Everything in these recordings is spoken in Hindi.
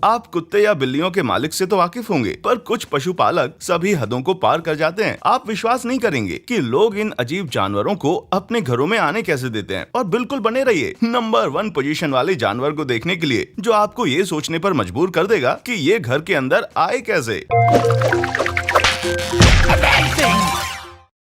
आप कुत्ते या बिल्लियों के मालिक से तो वाकिफ होंगे, पर कुछ पशुपालक सभी हदों को पार कर जाते हैं। आप विश्वास नहीं करेंगे कि लोग इन अजीब जानवरों को अपने घरों में आने कैसे देते हैं। और बिल्कुल बने रहिए नंबर 1 पोजीशन वाले जानवर को देखने के लिए, जो आपको ये सोचने पर मजबूर कर देगा कि ये घर के अंदर आए कैसे।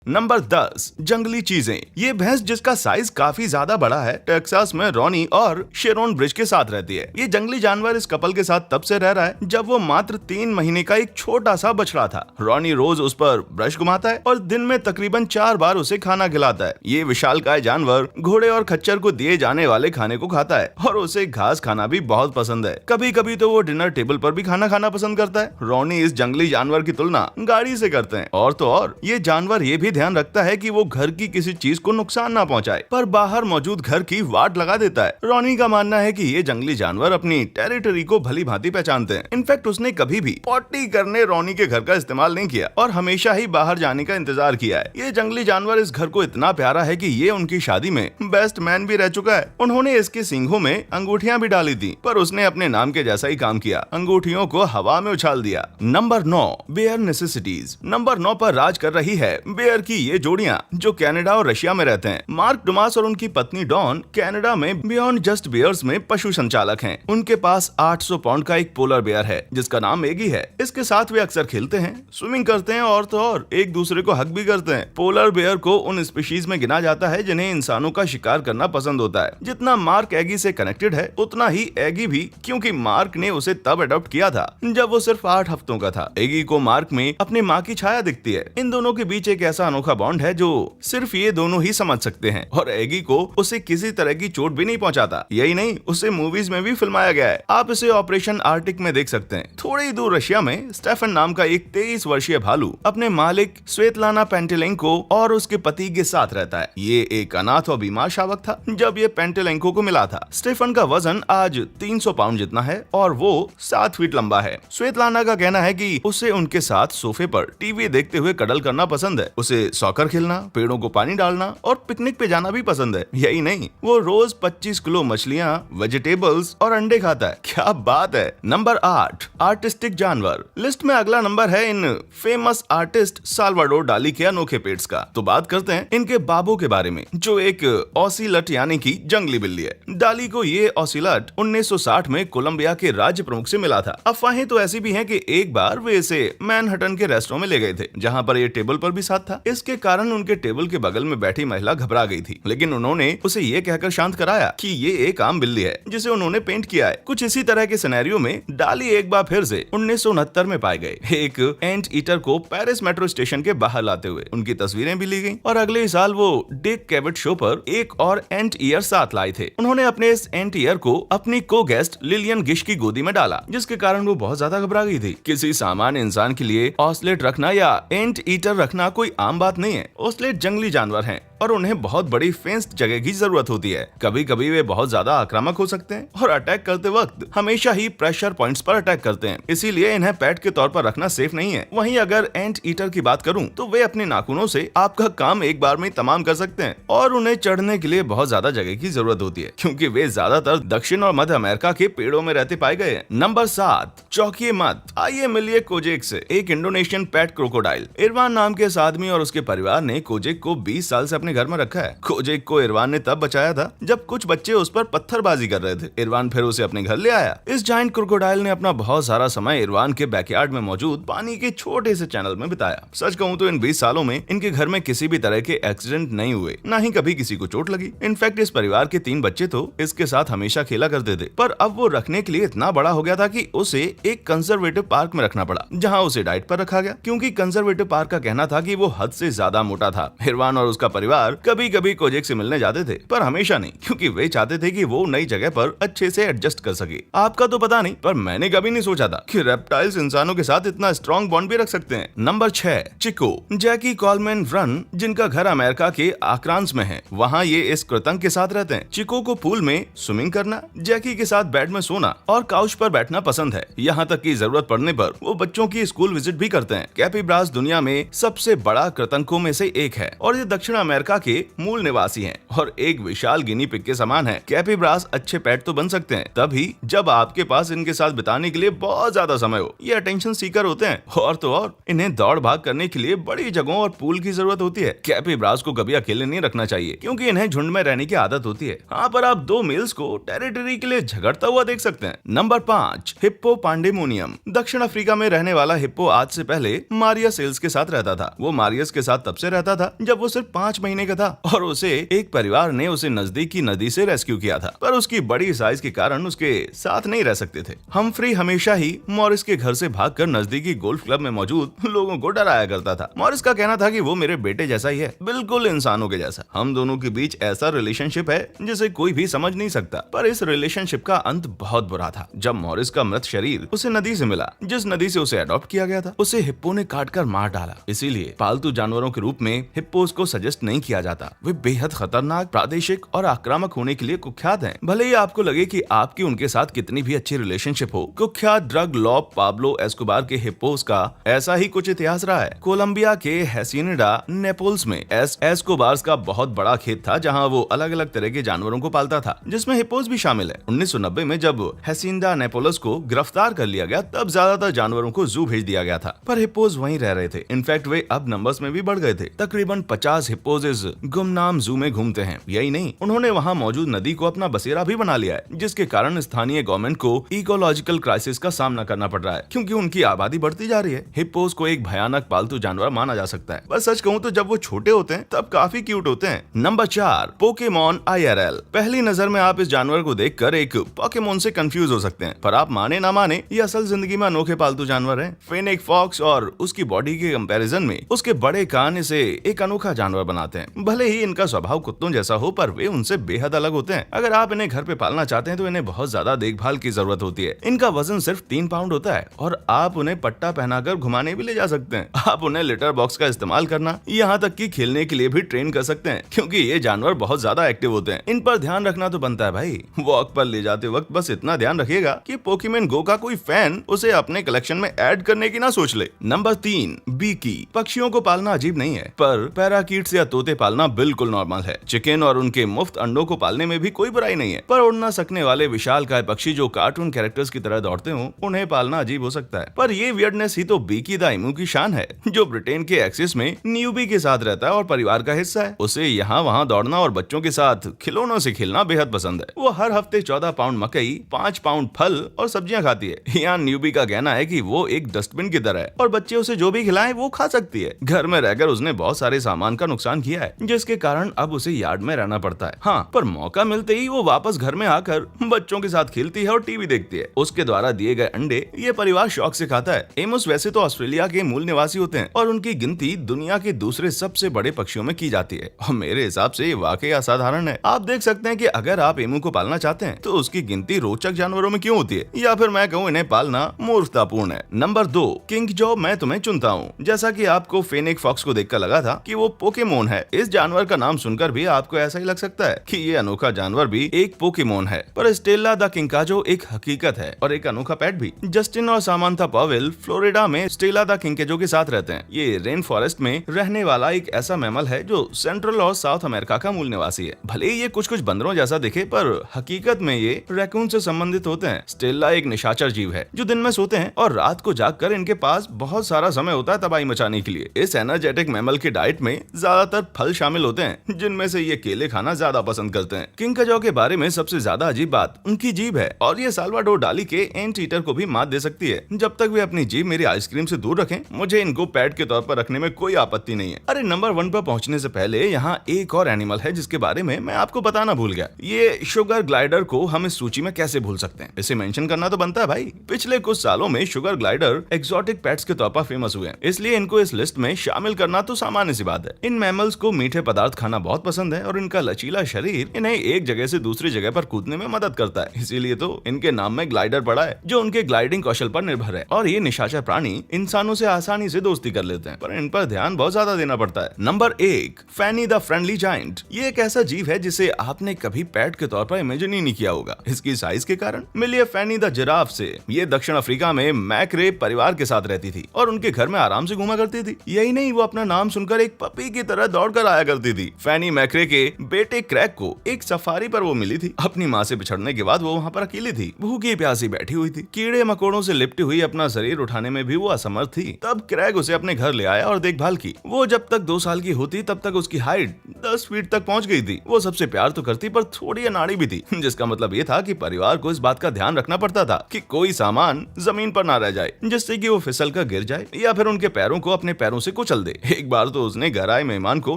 नंबर 10 जंगली चीजें। ये भैंस जिसका साइज काफी ज्यादा बड़ा है, टेक्सास में रॉनी और शेरोन ब्रिज के साथ रहती है। ये जंगली जानवर इस कपल के साथ तब से रह रहा है जब वो मात्र 3 महीने का एक छोटा सा बछड़ा था। रॉनी रोज उस पर ब्रश घुमाता है और दिन में तकरीबन 4 बार उसे खाना खिलाता है। ये विशालकाय जानवर घोड़े और खच्चर को दिए जाने वाले खाने को खाता है और उसे घास खाना भी बहुत पसंद है। कभी कभी तो वो डिनर टेबल पर भी खाना खाना पसंद करता है। रॉनी इस जंगली जानवर की तुलना गाड़ी से करते हैं। और तो और ये जानवर ये भी ध्यान रखता है कि वो घर की किसी चीज को नुकसान ना पहुंचाए, पर बाहर मौजूद घर की वाट लगा देता है। रॉनी का मानना है कि ये जंगली जानवर अपनी टेरिटरी को भली भांति पहचानते हैं। इनफैक्ट उसने कभी भी पॉटी करने रॉनी के घर का इस्तेमाल नहीं किया और हमेशा ही बाहर जाने का इंतजार किया है। ये जंगली जानवर इस घर को इतना प्यारा है कि ये उनकी शादी में बेस्ट मैन भी रह चुका है। उन्होंने इसके सींगों में अंगूठियां भी डाली थी, पर उसने अपने नाम के जैसा ही काम किया, अंगूठियों को हवा में उछाल दिया। Number 9 bear necessities. नंबर 9 पर राज कर रही है बेयर की ये जोड़ियां जो कनाडा और रशिया में रहते हैं। मार्क डुमास और उनकी पत्नी डॉन कनाडा में बियॉन्ड जस्ट बियर्स में पशु संचालक हैं। उनके पास 800 पाउंड का एक पोलर बेयर है जिसका नाम एगी है। इसके साथ वे अक्सर खेलते हैं, स्विमिंग करते हैं और तो और एक दूसरे को हक भी करते हैं। पोलर बेयर को उन स्पीशीज में गिना जाता है जिन्हें इंसानों का शिकार करना पसंद होता है। जितना मार्क एगी से कनेक्टेड है, उतना ही एगी भी, क्योंकि मार्क ने उसे तब अडॉप्ट किया था जब वो सिर्फ 8 हफ्तों का था। एगी को मार्क में अपनी माँ की छाया दिखती है। इन दोनों के बीच एक ऐसा अनोखा बॉन्ड है जो सिर्फ ये दोनों ही समझ सकते हैं और एगी को उसे किसी तरह की चोट भी नहीं पहुंचाता। यही नहीं, उसे मूवीज में भी फिल्माया गया है। आप इसे ऑपरेशन आर्टिक में देख सकते हैं। थोड़ी ही दूर रशिया में स्टेफन नाम का एक 23 वर्षीय भालू अपने मालिक स्वेतलाना पेंटेलेंको और उसके पति के साथ रहता है। ये एक अनाथ और बीमार शावक था जब ये पेंटेलेंको को मिला था। स्टेफन का वजन आज 300 पाउंड जितना है और वो 7 फीट लंबा है। स्वेतलाना का कहना है कि उसे उनके साथ सोफे पर टीवी देखते हुए कडल करना पसंद है। उसे सॉकर खेलना, पेड़ों को पानी डालना और पिकनिक पे जाना भी पसंद है। यही नहीं, वो रोज 25 किलो मछलियाँ, वेजिटेबल्स और अंडे खाता है। क्या बात है। नंबर 8 आर्टिस्टिक जानवर। लिस्ट में अगला नंबर है इन फेमस आर्टिस्ट साल्वाडोर डाली के अनोखे पेट्स का। तो बात करते हैं इनके बाबू के बारे में, जो एक ऑसिलट यानी कि जंगली बिल्ली है। डाली को ये ऑसिलट 1960 में कोलंबिया के राज्य प्रमुख से मिला था। अफवाहें तो ऐसी भी हैं कि एक बार वे इसे मैनहट्टन के रेस्टोरेंट में ले गए थे, जहां पर ये टेबल पर भी साथ था। इसके कारण उनके टेबल के बगल में बैठी महिला घबरा गई थी, लेकिन उन्होंने उसे ये कहकर शांत कराया कि ये एक आम बिल्ली है जिसे उन्होंने पेंट किया है। कुछ इसी तरह के सिनेरियो में डाली एक बार फिर से 1969 में पाए गए। एक एंट ईटर को पेरिस मेट्रो स्टेशन के बाहर लाते हुए उनकी तस्वीरें भी ली गईं और अगले साल वो डिक कैविट शो पर एक और एंट ईयर साथ लाए थे। उन्होंने अपने इस एंट ईयर को अपनी को गेस्ट लिलियन गिश की गोदी में डाला, जिसके कारण वो बहुत ज्यादा घबरा गई थी। किसी सामान्य इंसान के लिए ऑसलेट रखना या एंट ईटर रखना कोई आम बात नहीं है। ऑसलेट जंगली जानवर हैं और उन्हें बहुत बड़ी फेंस्ड जगह की जरूरत होती है। कभी कभी वे बहुत ज्यादा आक्रामक हो सकते हैं और अटैक करते वक्त हमेशा ही प्रेशर पॉइंट्स पर अटैक करते हैं, इसीलिए इन्हें पेट के तौर पर रखना सेफ नहीं है। वहीं अगर एंट ईटर की बात करूं तो वे अपने नाखूनों से आपका काम एक बार में तमाम कर सकते हैं और उन्हें चढ़ने के लिए बहुत ज्यादा जगह की जरूरत होती है, क्योंकि वे ज्यादातर दक्षिण और मध्य अमेरिका के पेड़ों में रहते पाए गए हैं। नंबर 7 चौंकिए मत, आइए मिलिए कोजेक से, एक इंडोनेशियन पेट क्रोकोडाइल। इरवान नाम के इस आदमी और उसके परिवार ने कोजेक को 20 साल से अपने घर में रखा है। कोजेक को इरवान ने तब बचाया था जब कुछ बच्चे उस पर पत्थरबाजी कर रहे थे। इरवान फिर उसे अपने घर ले आया। इस जायंट क्रोकोडाइल ने अपना बहुत सारा समय इरवान के बैकयार्ड में मौजूद पानी के छोटे से चैनल में बिताया। सच कहूं तो इन 20 सालों में इनके घर में किसी भी तरह के एक्सीडेंट नहीं हुए, ना ही कभी किसी को चोट लगी। इनफैक्ट इस परिवार के 3 बच्चे तो इसके साथ हमेशा खेला करते थे, पर अब वो रखने के लिए इतना बड़ा हो गया था कि उसे एक कंजर्वेटिव पार्क में रखना पड़ा, जहाँ उसे डाइट पर रखा गया, क्योंकि कंजर्वेटिव पार्क का कहना था कि वो हद से ज्यादा मोटा था। इरवान और उसका परिवार कभी कभी कोजेक से मिलने जाते थे, पर हमेशा नहीं, क्योंकि वे चाहते थे कि वो नई जगह पर अच्छे से एडजस्ट कर सके। आपका तो पता नहीं, पर मैंने कभी नहीं सोचा था कि रेप्टाइल्स इंसानों के साथ इतना स्ट्रॉन्ग बॉन्ड भी रख सकते हैं। Number 6 Chico. Jackie Coleman Wren, जिनका घर अमेरिका के आक्रांस में है, वहाँ ये इस कृतंग के साथ रहते हैं। चिको को पूल में स्विमिंग करना, जैकी के साथ बेड में सोना और काउच पर बैठना पसंद है। यहाँ तक कि जरूरत पड़ने पर वो बच्चों की स्कूल विजिट भी करते हैं। कैपिब्रास दुनिया में सबसे बड़ा कृतंकों में से एक है और ये दक्षिण अमेरिका अमेरिका के मूल निवासी हैं और एक विशाल गिनी पिग के समान है। कैपिब्रास अच्छे पेट तो बन सकते हैं तभी जब आपके पास इनके साथ बिताने के लिए बहुत ज्यादा समय हो। ये अटेंशन सीकर होते हैं और तो और इन्हें दौड़ भाग करने के लिए बड़ी जगहों और पूल की जरूरत होती है। कैपिब्रास को कभी अकेले नहीं रखना चाहिए क्योंकि इन्हें झुंड में रहने की आदत होती है। हाँ, पर आप दो मेल्स को टेरिटरी के लिए झगड़ता हुआ देख सकते हैं। Number 5, hippo pandemonium. दक्षिण अफ्रीका में रहने वाला हिप्पो आज से पहले मारिया सेल्स के साथ रहता था। वो मारियस के साथ तब से रहता था जब वो सिर्फ 5 महीने का था और उसे एक परिवार ने उसे नजदीक की नदी से रेस्क्यू किया था, पर उसकी बड़ी साइज के कारण उसके साथ नहीं रह सकते थे। हम्फ्री हमेशा ही मॉरिस के घर से भागकर नजदीकी गोल्फ क्लब में मौजूद लोगों को डराया करता था। मॉरिस का कहना था कि वो मेरे बेटे जैसा ही है, बिल्कुल इंसानों के जैसा। हम दोनों के बीच ऐसा रिलेशनशिप है जिसे कोई भी समझ नहीं सकता। पर इस रिलेशनशिप का अंत बहुत बुरा था जब मॉरिस का मृत शरीर उसे नदी से मिला। जिस नदी से उसे अडॉप्ट किया गया था उसे हिप्पो ने काटकर मार डाला। इसीलिए पालतू जानवरों के रूप में हिप्पोस को सजेस्ट नहीं किया जाता। वे बेहद खतरनाक, प्रादेशिक और आक्रामक होने के लिए कुख्यात हैं। भले ही आपको लगे कि आपकी उनके साथ कितनी भी अच्छी रिलेशनशिप हो, कुख्यात ड्रग लॉर्ड पाब्लो एस्कोबार के हिप्पोस का ऐसा ही कुछ इतिहास रहा है। कोलंबिया के हेसिनिडा नेपोल्स में एस्कोबार्स का बहुत बड़ा खेत था जहां वो अलग अलग तरह के जानवरों को पालता था, जिसमें हिप्पोस भी शामिल है। 1990 में जब हेसिनिडा नेपोल्स को गिरफ्तार कर लिया गया तब ज्यादातर जानवरों को जू भेज दिया गया था, पर हिप्पोस वहीं रह रहे थे। इनफैक्ट वे अब नंबर्स में भी बढ़ गए थे। तकरीबन 50 हिप्पोस इस गुमनाम जू में घूमते हैं। यही नहीं, उन्होंने वहां मौजूद नदी को अपना बसेरा भी बना लिया है, जिसके कारण स्थानीय गवर्नमेंट को इकोलॉजिकल क्राइसिस का सामना करना पड़ रहा है क्योंकि उनकी आबादी बढ़ती जा रही है। हिप्पोस को एक भयानक पालतू जानवर माना जा सकता है। बस सच कहूं तो जब वो छोटे होते हैं तब काफी क्यूट होते हैं। Number 4, Pokemon IRL। पहली नजर में आप इस जानवर को देखकर एक पोकेमॉन से कंफ्यूज हो सकते हैं, पर आप माने ना माने ये असल जिंदगी में अनोखे पालतू जानवर हैं। फेनिक फॉक्स और उसकी बॉडी के कंपैरिजन में उसके बड़े कान इसे एक अनोखा जानवर बनाते हैं। भले ही इनका स्वभाव कुत्तों जैसा हो, पर वे उनसे बेहद अलग होते हैं। अगर आप इन्हें घर पे पालना चाहते हैं तो इन्हें बहुत ज्यादा देखभाल की जरूरत होती है। इनका वजन सिर्फ 3 पाउंड होता है और आप उन्हें पट्टा पहनाकर घुमाने भी ले जा सकते हैं। आप उन्हें लिटर बॉक्स का इस्तेमाल करना, यहाँ तक कि खेलने के लिए भी ट्रेन कर सकते हैं क्योंकि ये जानवर बहुत ज्यादा एक्टिव होते हैं। इन पर ध्यान रखना तो बनता है भाई। वॉक पर ले जाते वक्त बस इतना ध्यान रखिएगा कि पोकेमॉन गो का कोई फैन उसे अपने कलेक्शन में ऐड करने की ना सोच ले। नंबर 3, बीकी। पक्षियों को पालना अजीब नहीं है, पर पैराकीट्स या तोते पालना बिल्कुल नॉर्मल है। चिकन और उनके मुफ्त अंडों को पालने में भी कोई बुराई नहीं है, पर उड़ ना सकने वाले विशालकाय पक्षी जो कार्टून कैरेक्टर्स की तरह दौड़ते हो, उन्हें पालना अजीब हो सकता है। पर ये वियर्डनेस ही तो बीकी द एमू की शान है, जो ब्रिटेन के एक्सिस में न्यूबी के साथ रहता है और परिवार का हिस्सा है। उसे यहाँ वहाँ दौड़ना और बच्चों के साथ खिलौनों से खेलना बेहद पसंद है। वो हर हफ्ते 14 पाउंड मकई, 5 पाउंड फल और सब्जियां खाती है। यहाँ न्यूबी का कहना है कि वो एक डस्टबिन की तरह है और बच्चे उसे जो भी खिलाएं वो खा सकती है। घर में रहकर उसने बहुत सारे सामान का नुकसान किया है, जिसके कारण अब उसे यार्ड में रहना पड़ता है। हाँ, पर मौका मिलते ही वो वापस घर में आकर बच्चों के साथ खेलती है और टीवी देखती है। उसके द्वारा दिए गए अंडे ये परिवार शौक से खाता है। एमोस वैसे तो ऑस्ट्रेलिया के मूल निवासी होते हैं और उनकी गिनती दुनिया के दूसरे सबसे बड़े पक्षियों में की जाती है और मेरे हिसाब से ये वाकई असाधारण है। आप देख सकते हैं कि अगर आप एमू को पालना चाहते हैं तो उसकी गिनती रोचक जानवरों में क्यों होती है, या फिर मैं कहूँ इन्हें पालना मूर्खतापूर्ण है। Number 2, king jaw. मैं तुम्हें चुनता हूँ। जैसा कि आपको फेनिक फॉक्स को देखकर लगा था कि वो पोकेमोन है, इस जानवर का नाम सुनकर भी आपको ऐसा ही लग सकता है कि ये अनोखा जानवर भी एक पोकेमोन है, पर स्टेला द किंकाजो एक हकीकत है और एक अनोखा पेट भी। जस्टिन और सामांथा पॉवेल फ्लोरिडा में स्टेला द किंकाजो के साथ रहते हैं। ये रेन फॉरेस्ट में रहने वाला एक ऐसा मैमल है जो सेंट्रल और साउथ अमेरिका का मूल निवासी है। भले ही ये कुछ बंदरों जैसा दिखे, पर हकीकत में ये रैकून से संबंधित होते हैं। स्टेला एक निशाचर जीव है जो दिन में सोते हैं और रात को जागकर इनके पास बहुत सारा समय होता है तबाही मचाने के लिए। इस एनर्जेटिक मैमल की डाइट में ज्यादातर फल शामिल होते हैं, जिनमें से ये केले खाना ज्यादा पसंद करते हैं। किंकाजो के बारे में सबसे ज्यादा अजीब बात उनकी जीभ है और ये साल्वाडोर डाली के एंट ईटर को भी मात दे सकती है। जब तक वे अपनी जीभ मेरी आइसक्रीम से दूर रखें, मुझे इनको पेट के तौर पर रखने में कोई आपत्ति नहीं है। अरे नंबर 1 पर पहुंचने से पहले यहाँ एक और एनिमल है जिसके बारे में मैं आपको बताना भूल गया। ये शुगर ग्लाइडर को हम इस सूची में कैसे भूल सकते हैं, इसे मेंशन करना तो बनता है भाई। पिछले कुछ सालों में शुगर ग्लाइडर एक्सोटिक पेट्स के तौर पर फेमस हुए हैं, इसलिए इनको इस लिस्ट में शामिल करना तो सामान्य सी बात है। इन मैमल्स को मीठे पदार्थ खाना बहुत पसंद है और इनका लचीला शरीर इन्हें एक जगह से दूसरी जगह पर कूदने में मदद करता है, इसीलिए तो इनके नाम में ग्लाइडर पड़ा है, जो उनके ग्लाइडिंग कौशल पर निर्भर है। और ये निशाचर प्राणी इंसानों से आसानी से दोस्ती कर लेते हैं, पर इन पर ध्यान बहुत ज्यादा देना पड़ता है। Number 1, Fanny the friendly giant. ये एक ऐसा जीव है जिसे आपने कभी पेट के तौर पर इमेजिन ही नहीं किया होगा, इसकी साइज के कारण। मिलिए फैनी द जिराफ से। ये दक्षिण अफ्रीका में मैक्रे परिवार के साथ रहती थी और उनके घर में आराम से घूमा करती थी। यही नहीं, वो अपना नाम सुनकर एक पपी की तरह दौड़ छोड़कर आया करती थी। फैनी मैक्रे के बेटे क्रैग को एक सफारी पर वो मिली थी। अपनी माँ से बिछड़ने के बाद वो वहाँ पर अकेली थी, भूखी प्यासी बैठी हुई थी। कीड़े मकोड़ों से लिपटी हुई अपना शरीर उठाने में भी वो असमर्थ थी। तब क्रैग उसे अपने घर ले आया और देखभाल की। वो जब तक 2 साल की होती तब तक उसकी हाइट 10 फीट तक पहुंच गई थी। वो सबसे प्यार तो करती पर थोड़ी अनाड़ी भी थी, जिसका मतलब ये था कि परिवार को इस बात का ध्यान रखना पड़ता था कि कोई सामान जमीन पर ना रह जाए, जिससे कि वो फिसल कर गिर जाए या फिर उनके पैरों को अपने पैरों से कुचल दे। एक बार तो उसने घर आए मेहमान को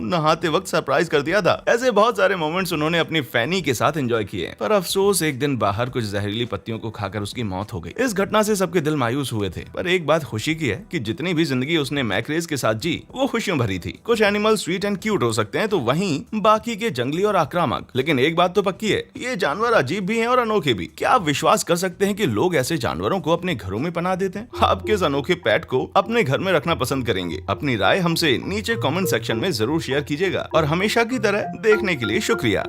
नहाते वक्त सरप्राइज कर दिया था। ऐसे बहुत सारे मोमेंट्स उन्होंने अपनी फैनी के साथ एंजॉय किए। पर अफसोस एक दिन बाहर कुछ जहरीली पत्तियों को खाकर उसकी मौत हो गई। इस घटना से सबके दिल मायूस हुए थे, पर एक बात खुशी की है कि जितनी भी जिंदगी उसने मैक्रेज के साथ जी वो खुशियों भरी थी। कुछ एनिमल स्वीट एंड क्यूट हो सकते हैं तो वहीं बाकी के जंगली और आक्रामक। लेकिन एक बात तो पक्की है, ये जानवर अजीब भी हैं और अनोखे भी। क्या आप विश्वास कर सकते हैं कि लोग ऐसे जानवरों को अपने घरों में पनाह देते हैं? आप किस अनोखे पेट को अपने घर में रखना पसंद करेंगे? अपनी राय हमसे नीचे कमेंट सेक्शन में जरूर शेयर कीजिएगा और हमेशा की तरह देखने के लिए शुक्रिया।